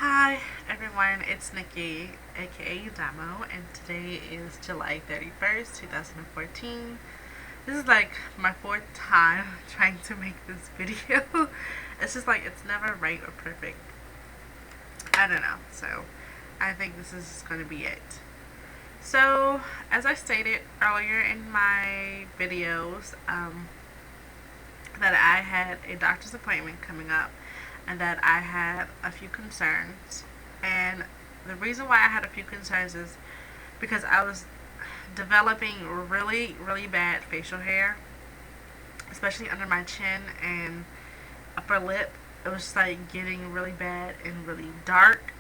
Hi everyone, it's Nikki, aka Damo, and today is July 31st, 2014. This is like my fourth time trying to make this video. It's just like it's never right or perfect. I don't know, so I think this is going to be it. So, as I stated earlier in my videos, that I had a doctor's appointment coming up and that I had a few concerns. And the reason why I had a few concerns is because I was developing really, really bad facial hair, especially under my chin and upper lip. It was like getting really bad and really dark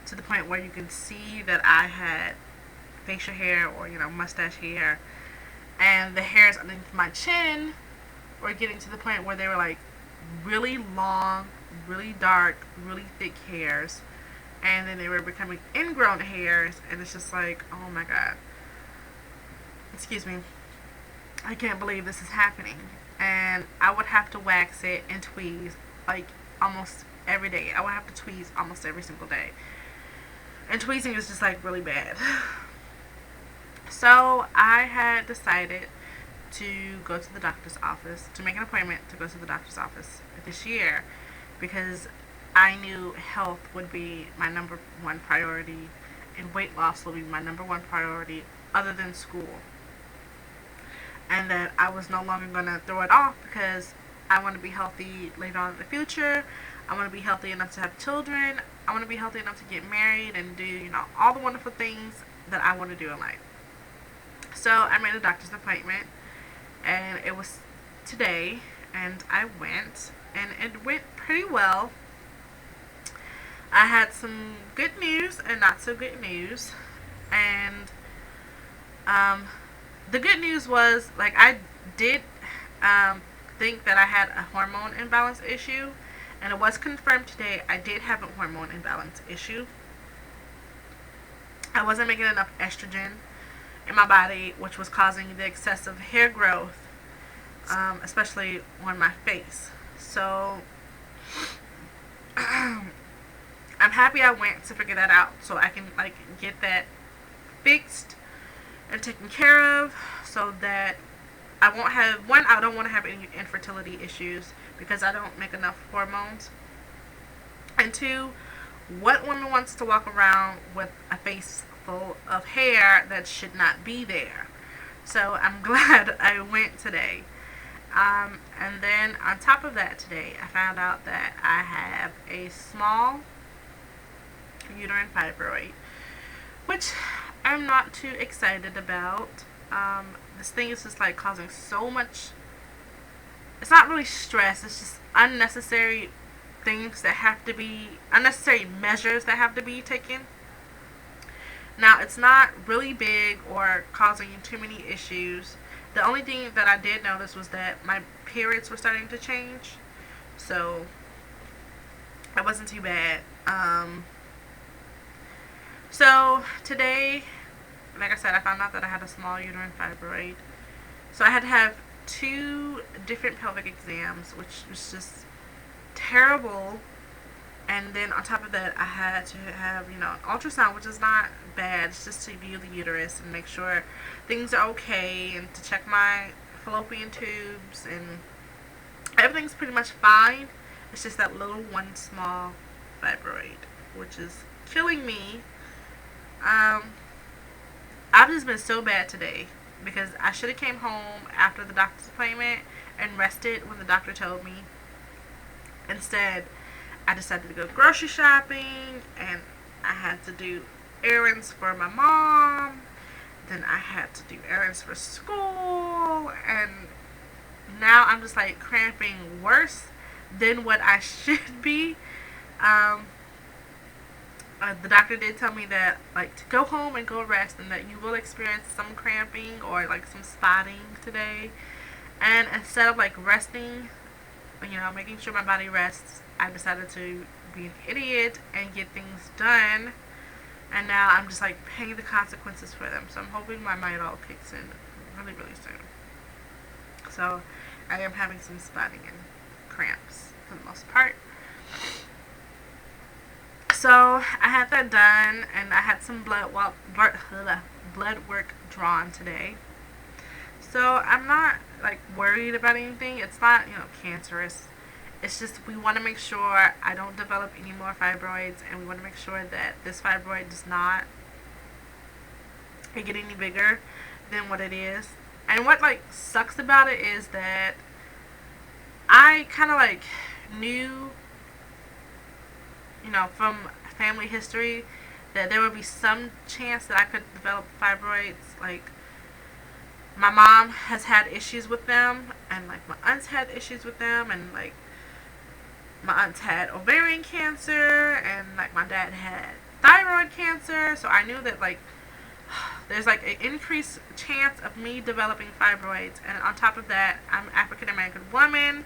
to the point where you can see that I had facial hair or, mustache hair. And the hairs underneath my chin were getting to the point where they were like really long, really dark, really thick hairs. And then they were becoming ingrown hairs. And it's just like, oh my god. Excuse me. I can't believe this is happening. And I would have to wax it and tweeze like almost every day. I would have to tweeze almost every single day. And tweezing is just like really bad. So I had decided to go to the doctor's office, to make an appointment to go to the doctor's office this year, because I knew health would be my number one priority and weight loss would be my number one priority other than school. And that I was no longer going to throw it off because I want to be healthy later on in the future. I want to be healthy enough to have children. I want to be healthy enough to get married and do, all the wonderful things that I want to do in life. So I made a doctor's appointment and it was today, and I went, and it went pretty well. I had some good news and not so good news, and the good news was like I did think that I had a hormone imbalance issue, and it was confirmed today. I did have a hormone imbalance issue. I wasn't making enough estrogen in my body, which was causing the excessive hair growth, especially on my face. So I'm happy I went to figure that out so I can get that fixed and taken care of, so that I won't have one. I don't want to have any infertility issues because I don't make enough hormones, and two, what woman wants to walk around with a face full of hair that should not be there? So I'm glad I went today. And then on top of that, today I found out that I have a small uterine fibroid, which I'm not too excited about. This thing is just like causing so much. It's not really stress. It's just unnecessary things that have to be unnecessary measures that have to be taken. Now, it's not really big or causing too many issues. The only thing that I did notice was that my periods were starting to change. So, it wasn't too bad. So, today, like I said, I found out that I had a small uterine fibroid. So, I had to have two different pelvic exams, which was just terrible. And then on top of that, I had to have, an ultrasound, which is not bad. It's just to view the uterus and make sure things are okay, and to check my fallopian tubes, and everything's pretty much fine. It's just that little one small fibroid, which is killing me. I've just been so bad today because I should have came home after the doctor's appointment and rested when the doctor told me. Instead, I decided to go grocery shopping, and I had to do errands for my mom. Then I had to do errands for school, and now I'm just like cramping worse than what I should be. The doctor did tell me that to go home and go rest, and that you will experience some cramping or some spotting today. And instead of resting, making sure my body rests, I decided to be an idiot and get things done. And now I'm just paying the consequences for them. So I'm hoping my mitol kicks in really, really soon. So I am having some spotting and cramps for the most part. So I had that done, and I had some blood work drawn today. So I'm not like worried about anything. It's not, cancerous. It's just we want to make sure I don't develop any more fibroids, and we want to make sure that this fibroid does not get any bigger than what it is. And what like sucks about it is that I kind of like knew, from family history that there would be some chance that I could develop fibroids. Like, my mom has had issues with them, and like my aunts had issues with them, and like my aunts had ovarian cancer, and like my dad had thyroid cancer. So I knew that like there's like an increased chance of me developing fibroids. And on top of that, I'm an African American woman,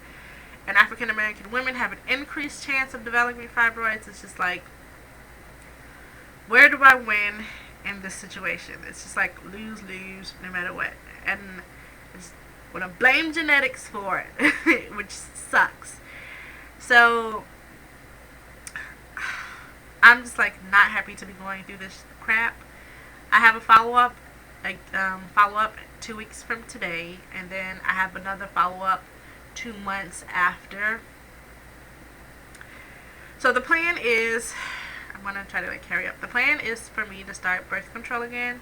and African American women have an increased chance of developing fibroids. It's just like, where do I win in this situation? It's just like lose no matter what. And it's want to blame genetics for it, which sucks. So I'm just like not happy to be going through this crap. I have a follow-up, 2 weeks from today, and then I have another follow-up 2 months after. So the plan is, I'm going to try to like carry up. The plan is for me to start birth control again,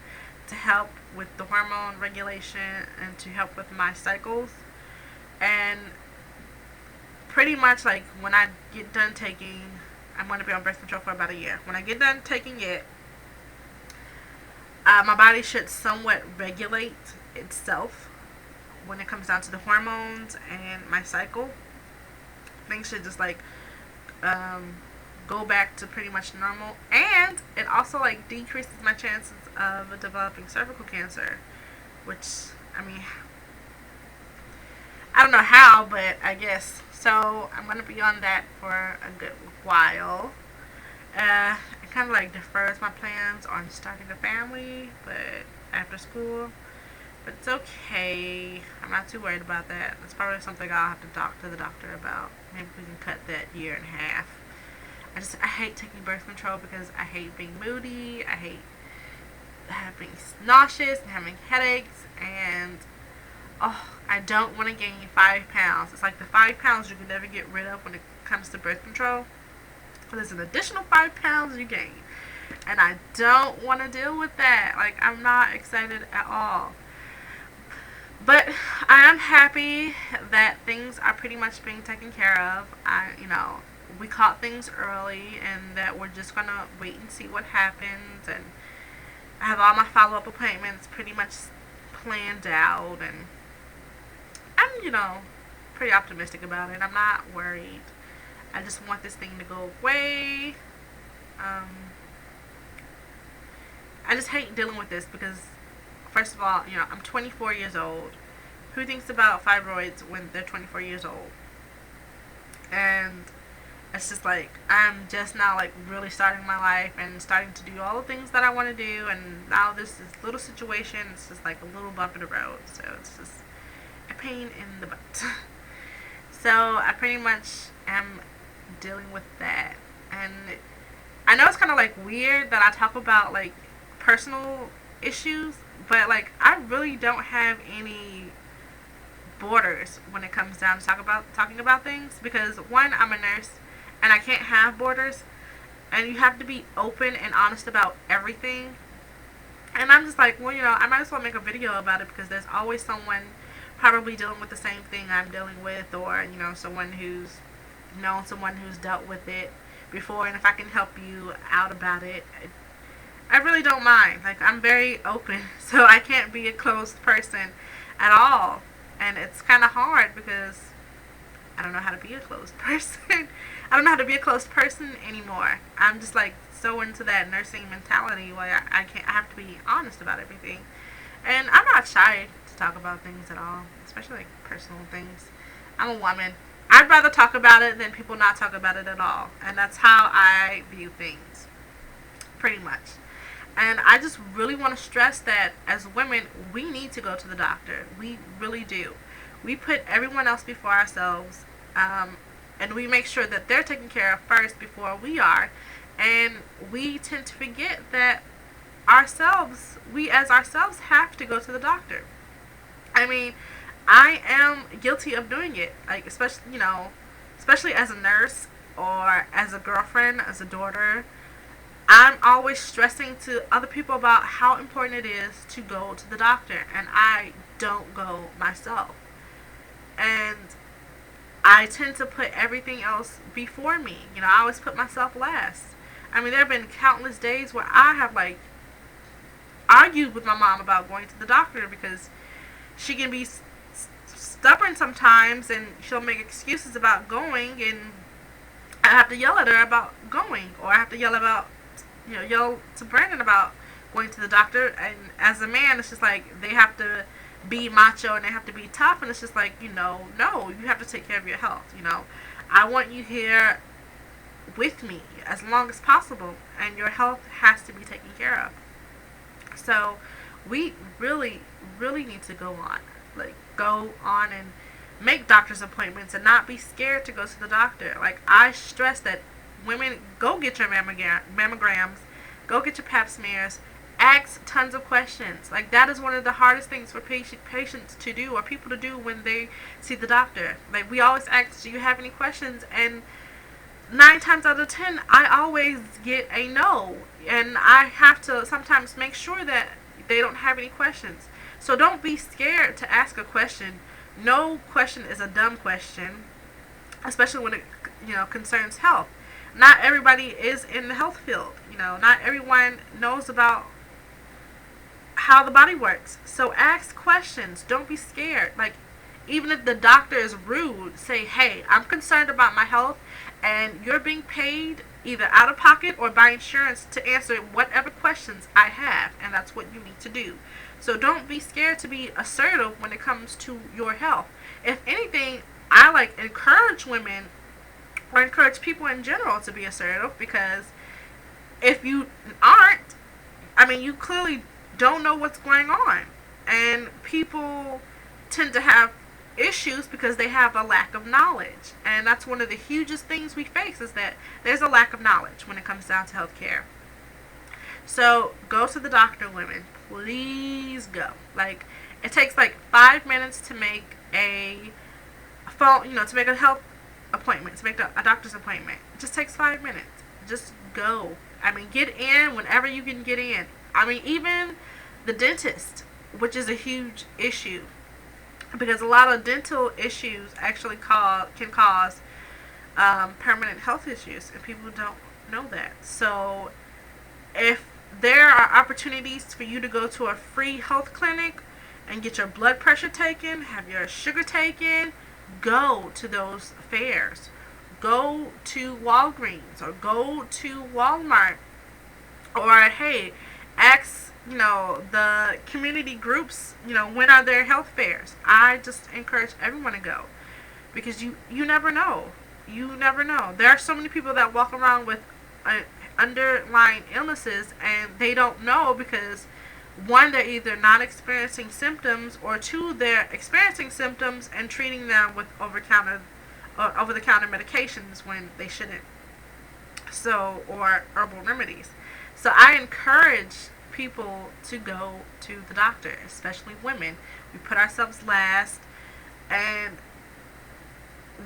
to help with the hormone regulation and to help with my cycles. And pretty much like when I get done taking, I'm going to be on birth control for about a year. When I get done taking it, my body should somewhat regulate itself when it comes down to the hormones and my cycle. Things should just like go back to pretty much normal, and it also like decreases my chances of developing cervical cancer, which, I mean, I don't know how, but I guess so. I'm gonna be on that for a good while. It kind of like defers my plans on starting a family, but after school. But it's okay. I'm not too worried about that. It's probably something I'll have to talk to the doctor about. Maybe we can cut that year in half. I hate taking birth control because I hate being moody. I hate being nauseous and having headaches. And, I don't want to gain 5 pounds. It's like the 5 pounds you can never get rid of when it comes to birth control. There's an additional 5 pounds you gain. And I don't want to deal with that. Like, I'm not excited at all. But I am happy that things are pretty much being taken care of. We caught things early, and that we're just going to wait and see what happens. And I have all my follow-up appointments pretty much planned out. And I'm, pretty optimistic about it. I'm not worried. I just want this thing to go away. I just hate dealing with this because, first of all, I'm 24 years old. Who thinks about fibroids when they're 24 years old? And it's just like, I'm just now like really starting my life and starting to do all the things that I want to do. And now this little situation, it's just like a little bump in the road. So it's just a pain in the butt. So I pretty much am dealing with that. And I know it's kind of like weird that I talk about like personal issues, but like I really don't have any borders when it comes down to talking about things, because one, I'm a nurse and I can't have borders, and you have to be open and honest about everything. And I'm just like, well, I might as well make a video about it, because there's always someone probably dealing with the same thing I'm dealing with, or someone who's known someone who's dealt with it before, and if I can help you out about it, I really don't mind. Like, I'm very open, so I can't be a closed person at all. And it's kind of hard because I don't know how to be a closed person. I don't know how to be a closed person anymore. I'm just like so into that nursing mentality where I have to be honest about everything. And I'm not shy to talk about things at all, especially like personal things. I'm a woman. I'd rather talk about it than people not talk about it at all. And that's how I view things, pretty much. And I just really want to stress that as women, we need to go to the doctor. We really do. We put everyone else before ourselves, and we make sure that they're taken care of first before we are. And we tend to forget that we as ourselves have to go to the doctor. I mean, I am guilty of doing it. Like, especially as a nurse or as a girlfriend, as a daughter, I'm always stressing to other people about how important it is to go to the doctor, and I don't go myself. And I tend to put everything else before me. I always put myself last. I mean, there have been countless days where I have, like, argued with my mom about going to the doctor because she can be stubborn sometimes, and she'll make excuses about going, and I have to yell at her about going, or I have to yell to Brandon about going to the doctor. And as a man, it's just like they have to be macho and they have to be tough, and it's just like, no, you have to take care of your health. I want you here with me as long as possible, and your health has to be taken care of. So we really, really need to go on and make doctor's appointments and not be scared to go to the doctor. Like, I stress that women, go get your mammograms, go get your pap smears, ask tons of questions. Like, that is one of the hardest things for patients to do, or people to do, when they see the doctor. Like, we always ask, do you have any questions? And 9 times out of 10, I always get a no. And I have to sometimes make sure that they don't have any questions. So don't be scared to ask a question. No question is a dumb question, especially when it concerns health. Not everybody is in the health field. Not everyone knows about how the body works. So ask questions. Don't be scared. Like, even if the doctor is rude, say, hey, I'm concerned about my health, and you're being paid either out of pocket or by insurance to answer whatever questions I have, and that's what you need to do. So don't be scared to be assertive when it comes to your health. If anything, I encourage women, or encourage people in general, to be assertive, because if you aren't, you clearly don't know what's going on. And people tend to have issues because they have a lack of knowledge. And that's one of the hugest things we face, is that there's a lack of knowledge when it comes down to healthcare. So go to the doctor, women. Please go. Like, it takes 5 minutes to make a to make a health appointment, to make a doctor's appointment. It just takes 5 minutes. Just go. Get in whenever you can get in. Even the dentist, which is a huge issue, because a lot of dental issues actually can cause permanent health issues, and people don't know that. So if there are opportunities for you to go to a free health clinic and get your blood pressure taken, have your sugar taken, go to those fairs. Go to Walgreens, or go to Walmart, or hey, ask the community groups, when are their health fairs. I just encourage everyone to go, because you never know. There are so many people that walk around with underlying illnesses, and they don't know because, one, they're either not experiencing symptoms, or two, they're experiencing symptoms and treating them with over-the-counter medications when they shouldn't. So, or herbal remedies. So I encourage people to go to the doctor, especially women. We put ourselves last, and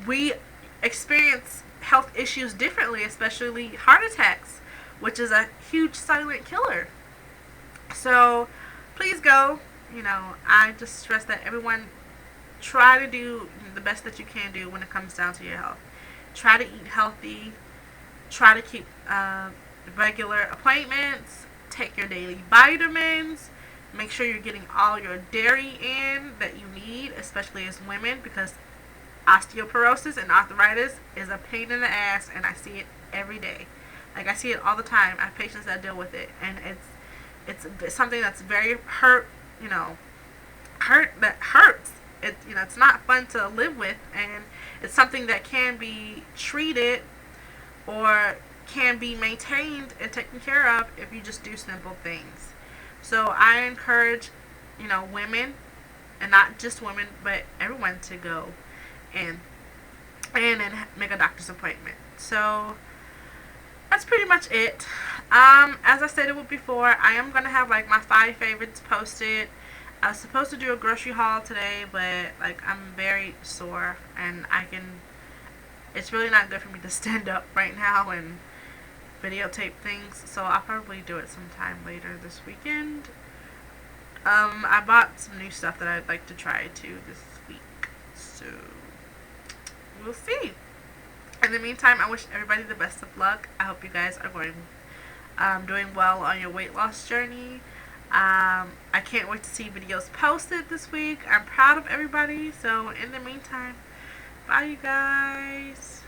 we experience health issues differently, especially heart attacks, which is a huge silent killer. So please go. I just stress that everyone try to do the best that you can do when it comes down to your health. Try to eat healthy. Try to keep regular appointments. Take your daily vitamins. Make sure you're getting all your dairy in that you need, especially as women, because osteoporosis and arthritis is a pain in the ass, and I see it every day. Like, I see it all the time. I have patients that deal with it, and it's something that's very hurt that hurts. It's not fun to live with, and it's something that can be treated or can be maintained and taken care of if you just do simple things. So I encourage, women, and not just women, but everyone, to go and make a doctor's appointment. So, that's pretty much it. As I stated before, I am gonna have like my 5 favorites posted. I was supposed to do a grocery haul today, but like I'm very sore and it's really not good for me to stand up right now and videotape things, so I'll probably do it sometime later this weekend. I bought some new stuff that I'd like to try too this week, so we'll see. In the meantime, I wish everybody the best of luck. I hope you guys are doing well on your weight loss journey. I can't wait to see videos posted this week. I'm proud of everybody. So in the meantime, bye you guys.